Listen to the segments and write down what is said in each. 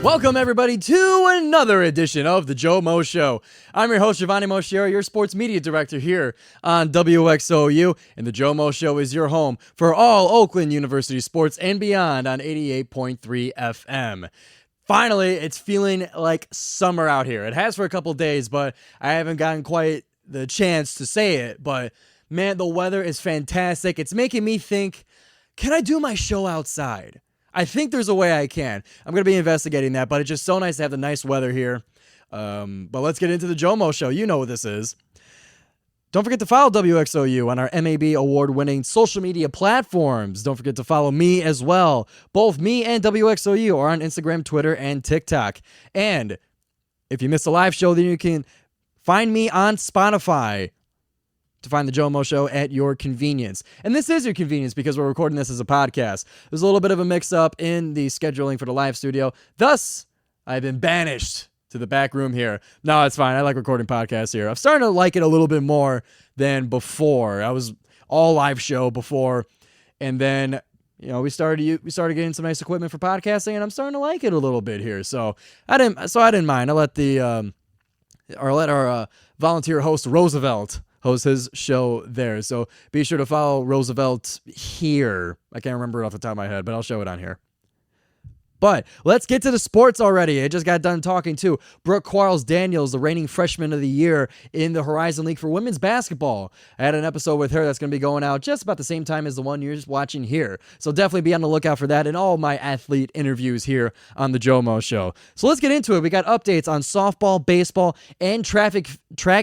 Welcome, everybody, to another edition of The Joe Mo Show. I'm your host, Giovanni Moschiera, your sports media director here on WXOU, and The Joe Mo Show is your home for all Oakland University sports and beyond on 88.3 FM. Finally, it's feeling like summer out here. It has for a couple days, but I haven't gotten quite the chance to say it. But, man, the weather is fantastic. It's making me think, can I do my show outside? I think there's a way I can. I'm going to be investigating that, but it's just so nice to have the nice weather here. But let's get into the Joe Mo Show. You know what this is. Don't forget to follow WXOU on our MAB award-winning social media platforms. Don't forget to follow me as well. Both me and WXOU are on Instagram, Twitter, and TikTok. And if you missed a live show, then you can find me on Spotify to find the Joe Mo Show at your convenience. And this is your convenience because we're recording this as a podcast. There's a little bit of a mix-up in the scheduling for the live studio. Thus, I've been banished to the back room here. No, it's fine. I like recording podcasts here. I'm starting to like it a little bit more than before. I was all live show before, and then we started getting some nice equipment for podcasting, and I'm starting to like it a little bit here. So I didn't mind. I let our volunteer host Roosevelt host his show there. So be sure to follow Roosevelt here. I can't remember it off the top of my head, but I'll show it on here. But let's get to the sports already. I just got done talking to Brooke Quarles-Daniels, the reigning freshman of the year in the Horizon League for women's basketball. I had an episode with her that's going to be going out just about the same time as the one you're watching here. So definitely be on the lookout for that and all my athlete interviews here on the Joe Mo Show. So let's get into it. We got updates on softball, baseball, and track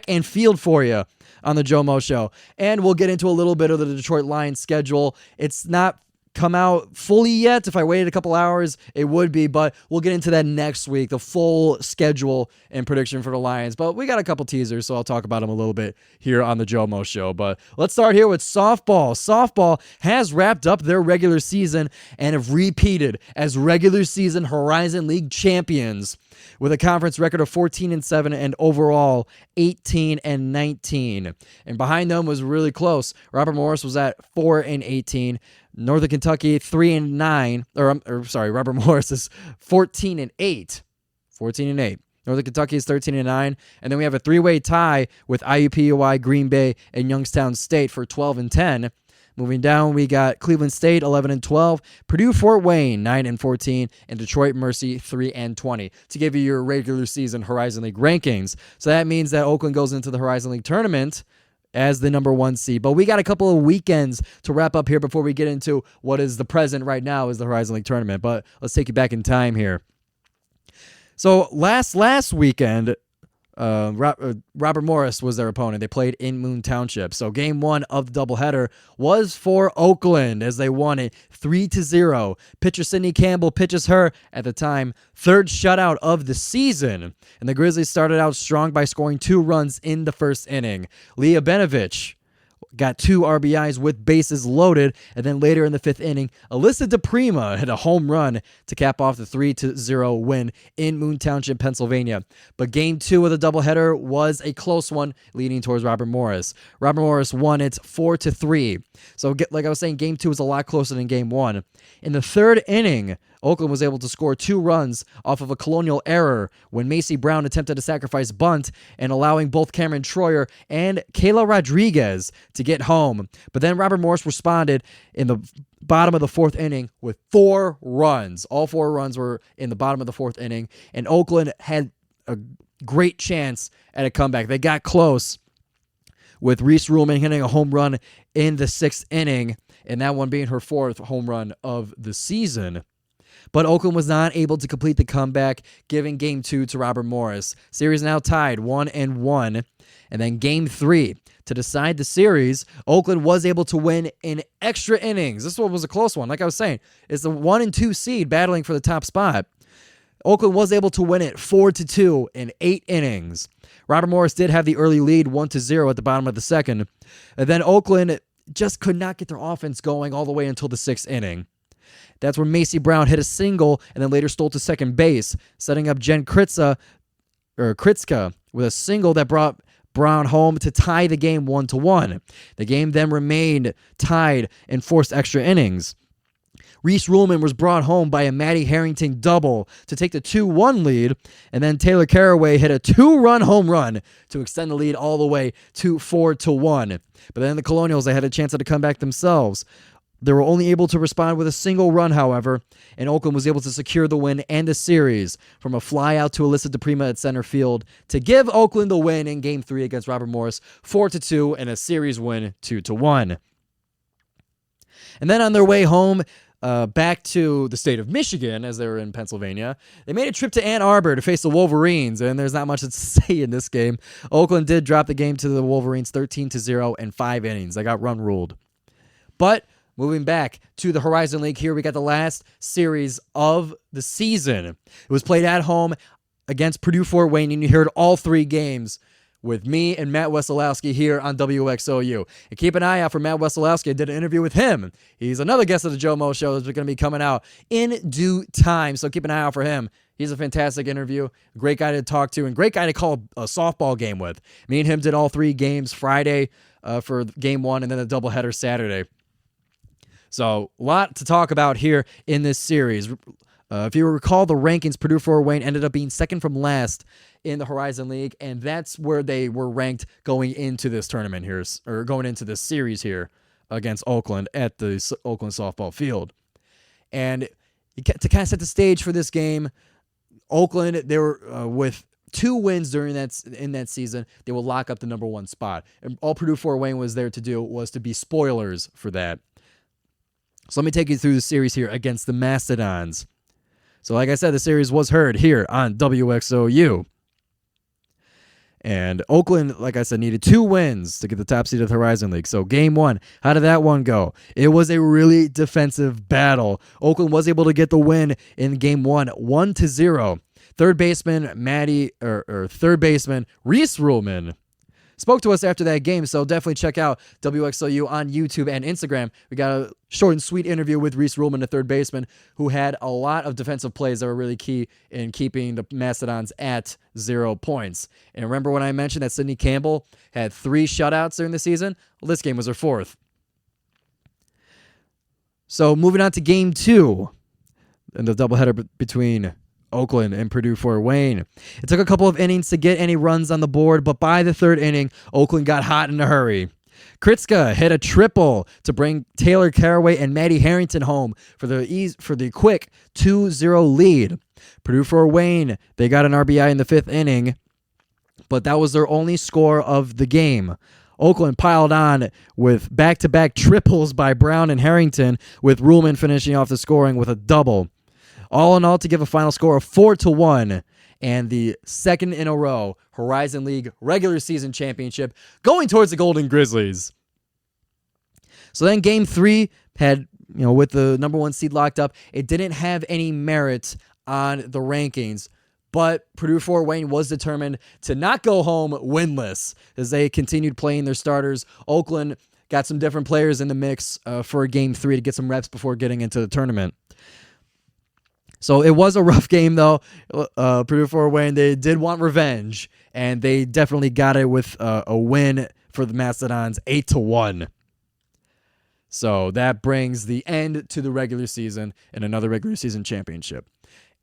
and field for you on the Joe Mo Show. And we'll get into a little bit of the Detroit Lions schedule. It's not come out fully yet. If I waited a couple hours, it would be, but we'll get into that next week, the full schedule and prediction for the Lions. But we got a couple teasers, so I'll talk about them a little bit here on the Joe Mo Show. But let's start here with softball. Softball has wrapped up their regular season and have repeated as regular season Horizon League champions with a conference record of 14-7 and overall 18-19. And behind them was really close. Robert Morris was at 4-18. Northern Kentucky 3-9. Robert Morris is 14-8. 14-8. Northern Kentucky is 13-9. And then we have a three-way tie with IUPUI, Green Bay, and Youngstown State for 12-10. Moving down, we got Cleveland State 11-12, Purdue Fort Wayne 9-14, and Detroit Mercy 3-20 to give you your regular season Horizon League rankings. So that means that Oakland goes into the Horizon League tournament as the number one seed. But we got a couple of weekends to wrap up here before we get into what is the present right now is the Horizon League tournament. But let's take you back in time here. So last weekend, Robert Morris was their opponent. They played in Moon Township. So game one of the doubleheader was for Oakland as they won it 3-0. Pitcher Sydney Campbell pitches her, at the time, third shutout of the season. And the Grizzlies started out strong by scoring 2 runs in the first inning. Leah Benovich got 2 RBIs with bases loaded, and then later in the 5th inning, Alyssa DePrima hit a home run to cap off the 3-0 win in Moon Township, Pennsylvania. But game 2 of the doubleheader was a close one, leaning towards Robert Morris. Robert Morris won it 4-3. So like I was saying, game 2 was a lot closer than game 1. In the 3rd inning, Oakland was able to score 2 runs off of a Colonial error when Macy Brown attempted a sacrifice bunt and allowing both Cameron Troyer and Kayla Rodriguez to get home. But then Robert Morris responded in the bottom of the 4th inning with 4 runs. All 4 runs were in the bottom of the 4th inning, and Oakland had a great chance at a comeback. They got close with Reese Ruhlman hitting a home run in the 6th inning, and that one being her 4th home run of the season. But Oakland was not able to complete the comeback, giving Game 2 to Robert Morris. Series now tied 1-1. And then Game 3, to decide the series, Oakland was able to win in extra innings. This one was a close one. Like I was saying, it's the 1 and 2 seed battling for the top spot. Oakland was able to win it 4-2 in 8 innings. Robert Morris did have the early lead 1-0 at the bottom of the 2nd. And then Oakland just could not get their offense going all the way until the 6th inning. That's when Macy Brown hit a single and then later stole to second base, setting up Jen Kritzka with a single that brought Brown home to tie the game 1-1. The game then remained tied and forced extra innings. Reese Ruhlman was brought home by a Maddie Harrington double to take the 2-1 lead, and then Taylor Caraway hit a 2-run home run to extend the lead all the way to 4-1. But then the Colonials, they had a chance to come back themselves. They were only able to respond with a single run, however, and Oakland was able to secure the win and the series from a fly out to Alyssa DePrima at center field to give Oakland the win in Game 3 against Robert Morris 4-2 and a series win 2-1. And then on their way home, back to the state of Michigan, as they were in Pennsylvania, they made a trip to Ann Arbor to face the Wolverines, and there's not much to say in this game. Oakland did drop the game to the Wolverines 13-0 in 5 innings. They got run ruled. But moving back to the Horizon League here, we got the last series of the season. It was played at home against Purdue Fort Wayne, and you heard all 3 games with me and Matt Wesolowski here on WXOU. And keep an eye out for Matt Wesolowski. I did an interview with him. He's another guest of the Joe Mo Show that's going to be coming out in due time, so keep an eye out for him. He's a fantastic interview, great guy to talk to, and great guy to call a softball game with. Me and him did all 3 games Friday for Game 1 and then a doubleheader Saturday. So a lot to talk about here in this series. If you recall the rankings, Purdue Fort Wayne ended up being second from last in the Horizon League, and that's where they were ranked going into this tournament here, or going into this series here against Oakland at the Oakland softball field. And to kind of set the stage for this game, Oakland, they were with 2 wins in that season, they will lock up the number 1 spot. And all Purdue Fort Wayne was there to do was to be spoilers for that. So let me take you through the series here against the Mastodons. So like I said, the series was heard here on WXOU. And Oakland, like I said, needed 2 wins to get the top seed of the Horizon League. So Game 1, how did that one go? It was a really defensive battle. Oakland was able to get the win in Game 1, 1-0. Third baseman third baseman Reese Ruhlman spoke to us after that game, so definitely check out WXOU on YouTube and Instagram. We got a short and sweet interview with Reese Ruhlman, the third baseman, who had a lot of defensive plays that were really key in keeping the Mastodons at 0 points. And remember when I mentioned that Sydney Campbell had 3 shutouts during the season? Well, this game was her 4th. So moving on to Game 2, and the doubleheader between Oakland and Purdue Fort Wayne. It took a couple of innings to get any runs on the board, but by the 3rd inning, Oakland got hot in a hurry. Kritska hit a triple to bring Taylor Caraway and Maddie Harrington home for the quick 2-0 lead. Purdue Fort Wayne, they got an RBI in the 5th inning, but that was their only score of the game. Oakland piled on with back-to-back triples by Brown and Harrington, with Ruhlman finishing off the scoring with a double. All in all, to give a final score of 4-1, and the 2nd in a row Horizon League regular season championship going towards the Golden Grizzlies. So then Game 3 had, with the number 1 seed locked up, it didn't have any merit on the rankings, but Purdue Fort Wayne was determined to not go home winless as they continued playing their starters. Oakland got some different players in the mix for Game 3 to get some reps before getting into the tournament. So it was a rough game, though. Purdue Fort Wayne, they did want revenge, and they definitely got it with a win for the Mastodons, 8-1. So that brings the end to the regular season and another regular season championship.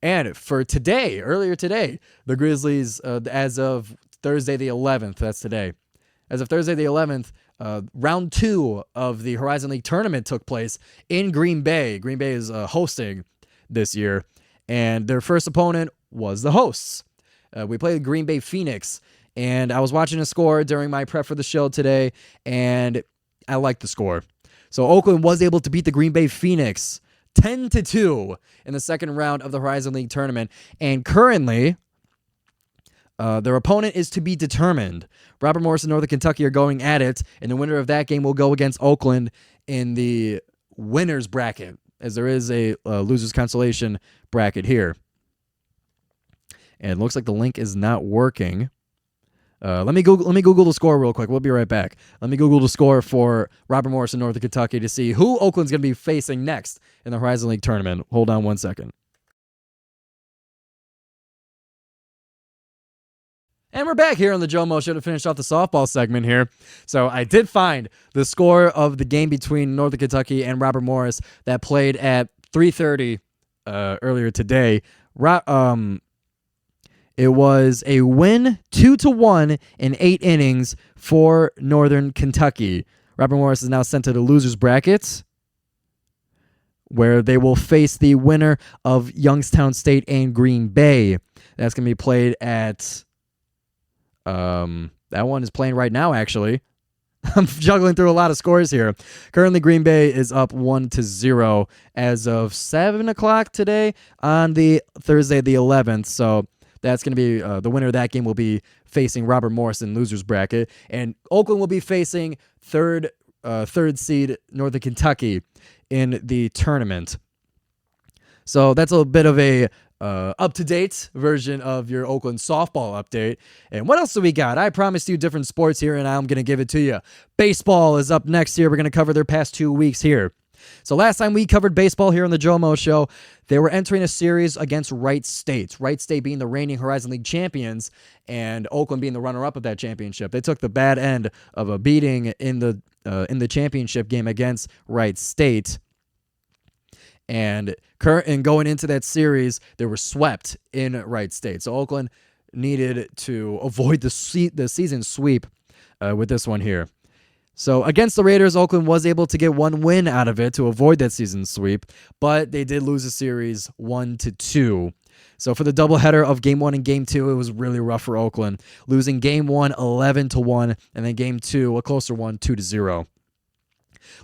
And for today, earlier today, the Grizzlies, as of Thursday the 11th, that's today, as of Thursday the 11th, round 2 of the Horizon League tournament took place in Green Bay. Green Bay is hosting this year, and their first opponent was the hosts. We played Green Bay Phoenix, and I was watching a score during my prep for the show today, and I liked the score. So Oakland was able to beat the Green Bay Phoenix 10-2 in the 2nd round of the Horizon League tournament, and currently their opponent is to be determined. Robert Morris and Northern Kentucky are going at it, and the winner of that game will go against Oakland in the winner's bracket, as there is a loser's consolation bracket here. And it looks like the link is not working. Let me Google the score real quick. We'll be right back. Let me Google the score for Robert Morris in Northern Kentucky to see who Oakland's going to be facing next in the Horizon League tournament. Hold on one second. And we're back here on the Joe Mo Show to finish off the softball segment here. So I did find the score of the game between Northern Kentucky and Robert Morris that played at 3:30 earlier today. It was a win 2-1 in 8 innings for Northern Kentucky. Robert Morris is now sent to the losers brackets, where they will face the winner of Youngstown State and Green Bay. That's going to be played at that one is playing right now, actually. I'm juggling through a lot of scores here. Currently, Green Bay is up 1-0 as of 7 o'clock today on the Thursday the 11th. So that's going to be the winner of that game will be facing Robert Morris in losers bracket, and Oakland will be facing third seed Northern Kentucky in the tournament. So that's a bit of a up-to-date version of your Oakland softball update. And what else do we got? I promised you different sports here, and I'm going to give it to you. Baseball is up next here. We're going to cover their past 2 weeks here. So last time we covered baseball here on the Joe Mo Show, they were entering a series against Wright State. Wright State being the reigning Horizon League champions, and Oakland being the runner-up of that championship. They took the bad end of a beating in the championship game against Wright State. And going into that series, they were swept in Wright State. So Oakland needed to avoid the season sweep with this one here. So against the Raiders, Oakland was able to get one win out of it to avoid that season sweep, but they did lose the series 1-2. So for the doubleheader of Game 1 and Game 2, it was really rough for Oakland, losing Game 1 11-1, and then Game 2 a closer one 2-0.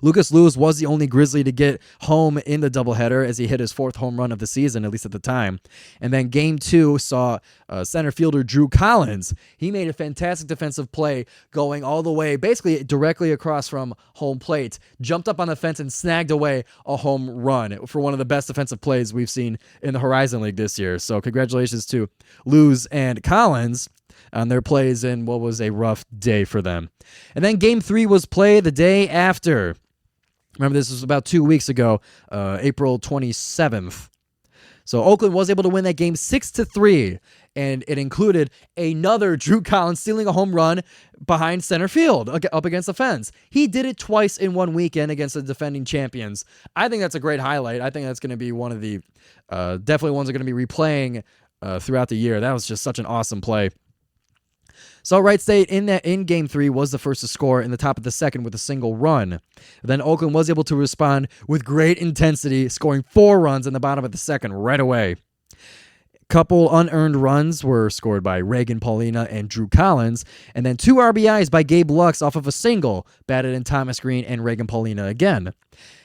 Lucas Lewis was the only Grizzly to get home in the doubleheader as he hit his 4th home run of the season, at least at the time. And then Game 2 saw center fielder Drew Collins. He made a fantastic defensive play going all the way, basically directly across from home plate, jumped up on the fence and snagged away a home run for one of the best defensive plays we've seen in the Horizon League this year. So congratulations to Lewis and Collins on their plays in what was a rough day for them. And then Game 3 was played the day after. Remember, this was about 2 weeks ago, April 27th. So Oakland was able to win that game 6-3, and it included another Drew Collins stealing a home run behind center field up against the fence. He did it twice in one weekend against the defending champions. I think that's a great highlight. I think that's going to be one of the definitely ones that are going to be replaying throughout the year. That was just such an awesome play. So Wright State in Game 3 was the first to score in the top of the second with a single run. Then Oakland was able to respond with great intensity, scoring 4 runs in the bottom of the second right away. Couple unearned runs were scored by Reagan Paulina and Drew Collins, and then 2 RBIs by Gabe Lux off of a single, batted in Thomas Green and Reagan Paulina again,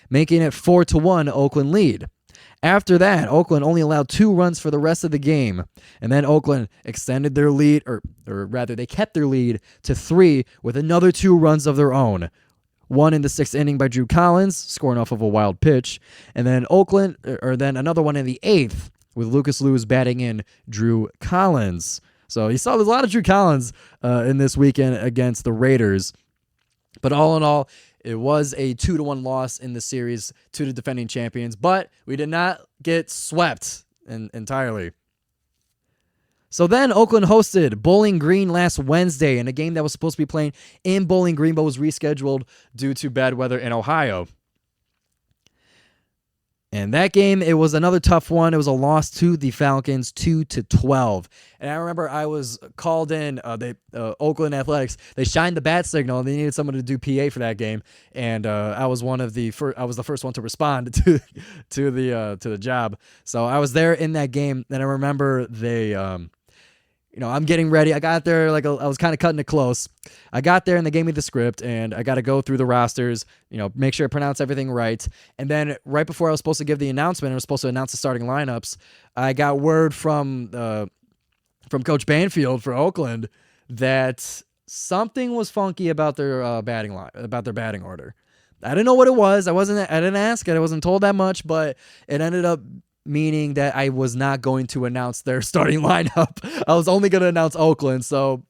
making it 4-1 Oakland lead. After that, Oakland only allowed 2 runs for the rest of the game, and then Oakland extended their lead, or rather, they kept their lead to 3 with another 2 runs of their own. One in the 6th inning by Drew Collins, scoring off of a wild pitch, and then then another one in the 8th with Lucas Lewis batting in Drew Collins. So you saw there's a lot of Drew Collins in this weekend against the Raiders, but all in all, it was a 2-1 loss in the series to the defending champions, but we did not get swept entirely. So then Oakland hosted Bowling Green last Wednesday in a game that was supposed to be playing in Bowling Green but was rescheduled due to bad weather in Ohio. And that game, it was another tough one. It was a loss to the Falcons, 2-12. And I remember I was called in, Oakland Athletics. They shined the bat signal, and they needed someone to do PA for that game. And I was the first one to respond to the job. So I was there in that game, and I remember they. I'm getting ready. I got there I was kind of cutting it close. I got there and they gave me the script and I got to go through the rosters, make sure I pronounce everything right. And then right before I was supposed to give the announcement, I was supposed to announce the starting lineups. I got word from Coach Banfield for Oakland that something was funky about their batting order. I didn't know what it was. I didn't ask it. I wasn't told that much, but it ended up meaning that I was not going to announce their starting lineup. I was only going to announce Oakland, so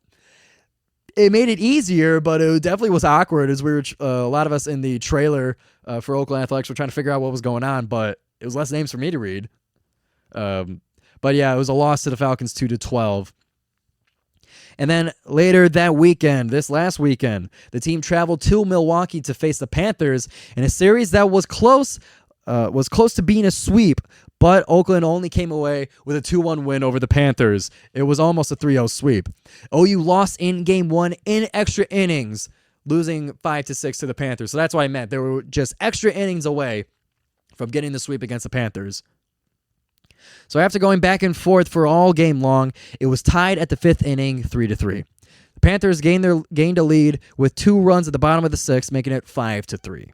it made it easier, but it definitely was awkward as we were a lot of us in the trailer for Oakland Athletics were trying to figure out what was going on, but it was less names for me to read. But yeah, it was a loss to the Falcons 2-12. And then later that weekend, this last weekend, the team traveled to Milwaukee to face the Panthers in a series that was close was close to being a sweep, but Oakland only came away with a 2-1 win over the Panthers. It was almost a 3-0 sweep. OU lost in Game 1 in extra innings, losing 5-6 to the Panthers. So that's what I meant. They were just extra innings away from getting the sweep against the Panthers. So after going back and forth for all game long, it was tied at the 5th inning, 3-3. The Panthers gained a lead with 2 runs at the bottom of the 6th, making it 5-3.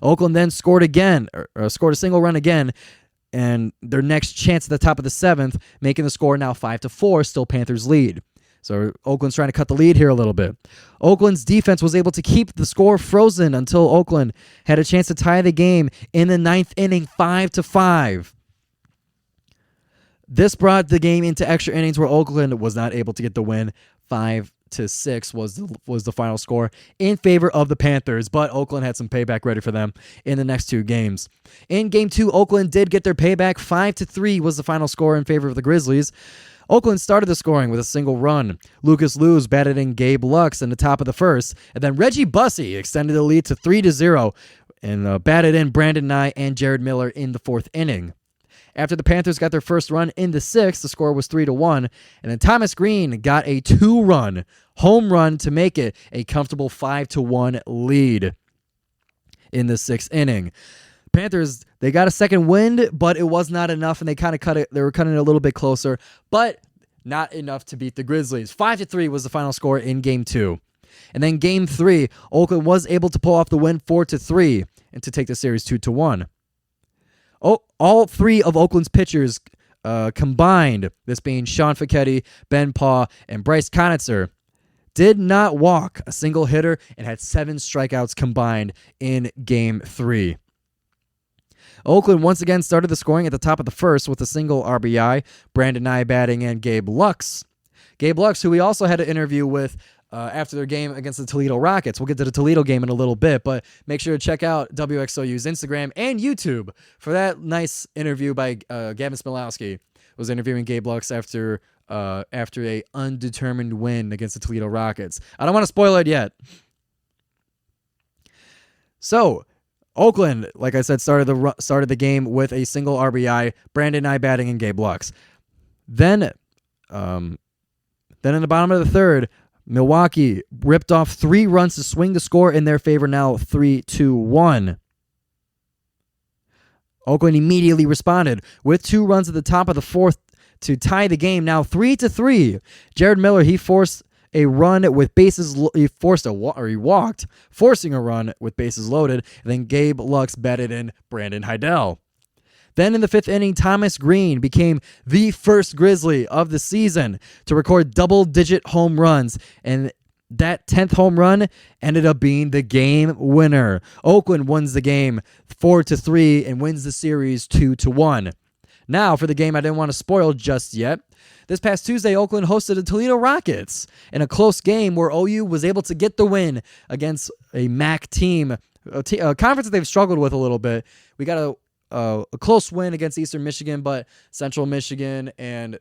Oakland then scored a single run again, and their next chance at the top of the 7th, making the score now 5-4, still Panthers lead. So Oakland's trying to cut the lead here a little bit. Oakland's defense was able to keep the score frozen until Oakland had a chance to tie the game in the 9th inning, 5-5. This brought the game into extra innings where Oakland was not able to get the win. 5-6 was the final score in favor of the Panthers, but Oakland had some payback ready for them in the next 2 games. In Game 2, Oakland did get their payback. 5-3 was the final score in favor of the Grizzlies. Oakland started the scoring with a single run. Lucas Luz batted in Gabe Lux in the top of the 1st, and then Reggie Bussey extended the lead to 3-0 and batted in Brandon Nye and Jared Miller in the 4th inning. After the Panthers got their first run in the 6th, the score was 3-1, and then Thomas Green got a 2-run home run to make it a comfortable 5-1 lead in the 6th inning. Panthers, they got a second wind, but it was not enough, and they kind of cut it. They were cutting it a little bit closer, but not enough to beat the Grizzlies. 5-3 was the final score in Game 2. And then Game 3, Oakland was able to pull off the win 4-3 and to take the series 2-1. All 3 of Oakland's pitchers combined, this being Sean Ficchetti, Ben Paw, and Bryce Conitzer, did not walk a single hitter and had 7 strikeouts combined in Game 3. Oakland once again started the scoring at the top of the 1st with a single RBI, Brandon Nye batting and Gabe Lux. Gabe Lux, who we also had an interview with after their game against the Toledo Rockets. We'll get to the Toledo game in a little bit, but make sure to check out WXOU's Instagram and YouTube for that nice interview by Gavin Smilowski. Was interviewing Gabe Lux after a undetermined win against the Toledo Rockets. I don't want to spoil it yet. So, Oakland, like I said, started the game with a single RBI, Brandon Nye batting and Gabe Lux. Then in the bottom of the 3rd, Milwaukee ripped off 3 runs to swing the score in their favor, now 3-1. Oakland immediately responded with 2 runs at the top of the 4th to tie the game, now 3-3. Jared Miller, he forced a run with bases. He walked, forcing a run with bases loaded. And then Gabe Lux batted in Brandon Heidel. Then in the 5th inning, Thomas Green became the first Grizzly of the season to record double-digit home runs, and that 10th home run ended up being the game winner. Oakland wins the game 4-3 and wins the series 2-1. Now, for the game I didn't want to spoil just yet, this past Tuesday, Oakland hosted the Toledo Rockets in a close game where OU was able to get the win against a MAC team, a conference that they've struggled with a little bit. We got a close win against Eastern Michigan, but Central Michigan and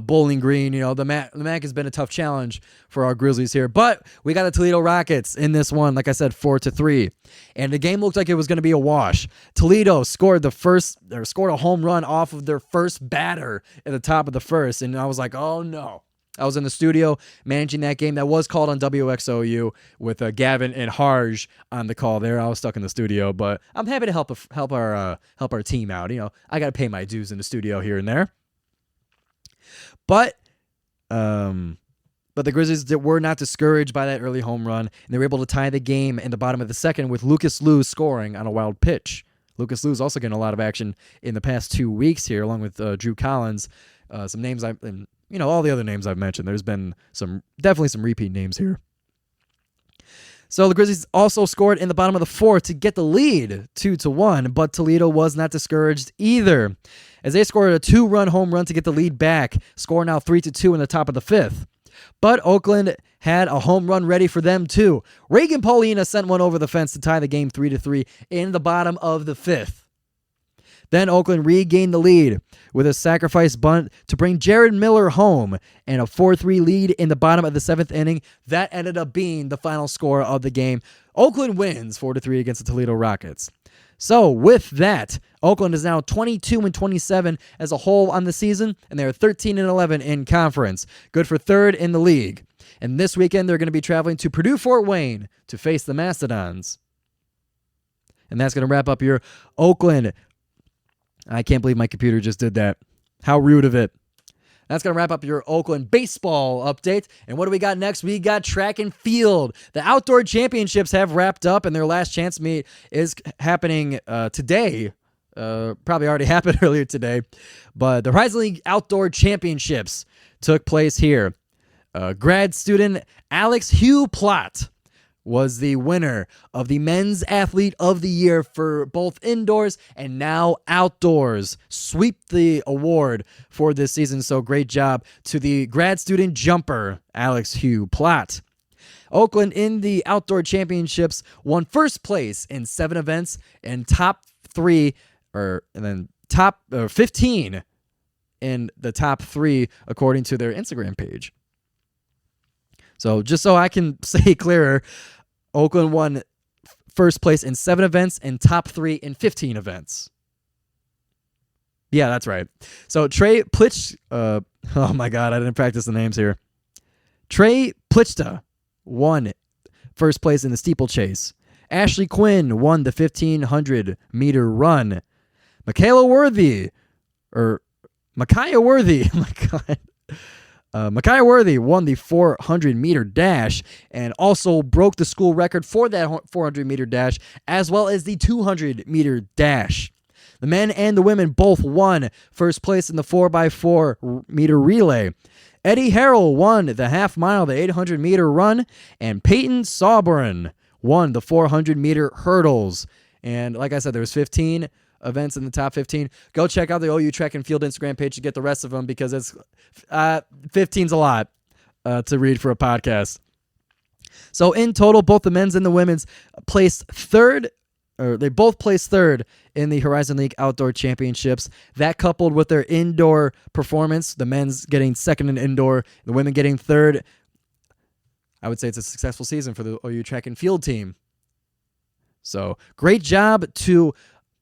Bowling Green, the MAC has been a tough challenge for our Grizzlies here. But we got the Toledo Rockets in this one, like I said, 4-3. And the game looked like it was going to be a wash. Toledo scored a home run off of their first batter at the top of the 1st, and I was like, oh no. I was in the studio managing that game. That was called on WXOU with Gavin and Harj on the call there. I was stuck in the studio, but I'm happy to help our team out. I got to pay my dues in the studio here and there. But the Grizzlies were not discouraged by that early home run, and they were able to tie the game in the bottom of the 2nd with Lucas Luz scoring on a wild pitch. Lucas Luz also getting a lot of action in the past 2 weeks here, along with Drew Collins. Some names all the other names I've mentioned. There's been definitely some repeat names here. So the Grizzlies also scored in the bottom of the 4th to get the lead 2-1, but Toledo was not discouraged either, as they scored a 2-run home run to get the lead back, score now 3-2 in the top of the 5th. But Oakland had a home run ready for them too. Reagan Paulina sent one over the fence to tie the game 3-3 in the bottom of the 5th. Then Oakland regained the lead with a sacrifice bunt to bring Jared Miller home and a 4-3 lead in the bottom of the 7th inning. That ended up being the final score of the game. Oakland wins 4-3 against the Toledo Rockets. So with that, Oakland is now 22-27 as a whole on the season, and they are 13-11 in conference. Good for third in the league. And this weekend, they're going to be traveling to Purdue-Fort Wayne to face the Mastodons. And that's going to wrap up your Oakland. I can't believe my computer just did that. How rude of it. That's going to wrap up your Oakland baseball update. And what do we got next? We got track and field. The outdoor championships have wrapped up, and their last chance meet is happening today. Probably already happened earlier today. But the Horizon League Outdoor Championships took place here. Grad student Alex Hugh Plott was the winner of the Men's Athlete of the Year for both indoors and now outdoors. Sweep the award for this season, so great job to the grad student jumper, Alex Hugh Plott. Oakland in the outdoor championships won first place in 7 events and top 15 in the top 3 according to their Instagram page. So just so I can say clearer, Oakland won first place in 7 events and top 3 in 15 events. Yeah, that's right. So Trey Plitch, oh my God, I didn't practice the names here. Trey Plichta won first place in the steeplechase. Ashley Quinn won the 1,500 meter run. Micaiah Worthy, oh my God. Micaiah Worthy won the 400-meter dash and also broke the school record for that 400-meter dash, as well as the 200-meter dash. The men and the women both won first place in the 4x4-meter relay. Eddie Harrell won the half mile, the 800-meter run, and Peyton Sauberin won the 400-meter hurdles. And like I said, there was 15 events in the top 15. Go check out the OU Track and Field Instagram page to get the rest of them, because it's 15's a lot to read for a podcast. So in total, both the men's and the women's placed third, or they both placed third in the Horizon League Outdoor Championships. That coupled with their indoor performance, the men's getting second in indoor, the women getting third, I would say it's a successful season for the OU Track and Field team. So great job to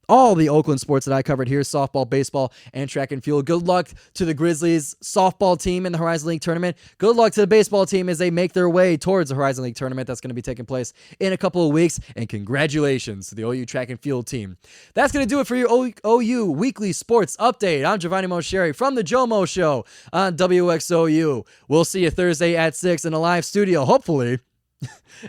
all the Oakland sports that I covered here, softball, baseball, and track and field. Good luck to the Grizzlies softball team in the Horizon League tournament. Good luck to the baseball team as they make their way towards the Horizon League tournament that's going to be taking place in a couple of weeks. And congratulations to the OU track and field team. That's going to do it for your OU weekly sports update. I'm Giovanni Mosheri from the JOMO Show on WXOU. We'll see you Thursday at 6 in a live studio, hopefully.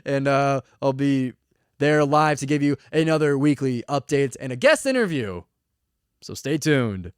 And I'll be there live to give you another weekly update and a guest interview. So stay tuned.